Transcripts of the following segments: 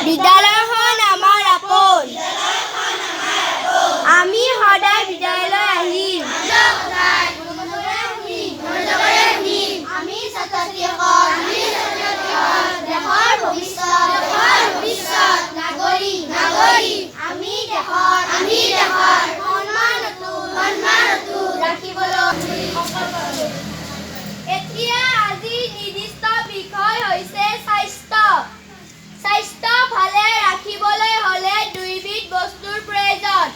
বিদ্যালয়খন আমাৰ আপোন। আমি সদায় বিদ্যালয়লৈ আহিম। আমি ছাত্ৰ-ছাত্ৰীসকল দেশৰ ভৱিষ্যত নাগৰিক। আমি দেশৰ সন্মান ৰাখিবলৈ সংকল্প লওঁ। এতিয়া আজি নিৰ্দিষ্ট বিষয় হৈছে স্বাস্থ্য। স্বাস্থ্য ভালে ৰাখিবলৈ হ'লে দুইবিধ বস্তুৰ প্ৰয়োজন।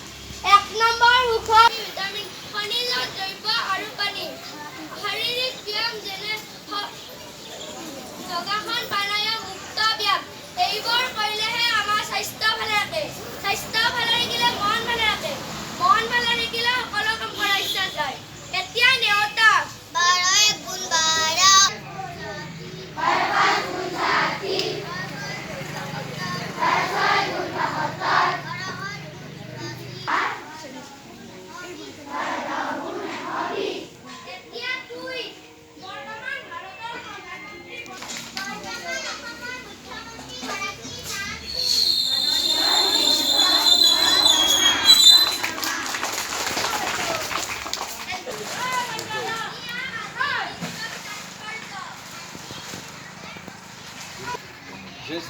1 নম্বৰ সুষম ভিটামিন, খনিজ দ্ৰব্য আৰু পানী। শাৰীৰিক ব্যায়াম যেনে যোগাসন, প্ৰাণায়াম, মুক্ত ব্যায়াম এইবোৰ কৰিলেহে আমাৰ স্বাস্থ্য ভালে থাকে। স্বাস্থ্য ভালে থাকিলে মন ভালে থাকে। মন ভালে থাকিলে সকলো কাম কৰাৰ ইচ্ছা যায়। এতিয়া নেওতা 12 × 1 = 12, 12 × 5 = 60, 12 × 6 = 72, 12 × 7 = 120। এতিয়া তুই বৰ্তমান ভাৰতৰ প্ৰধানমন্ত্ৰী Yes,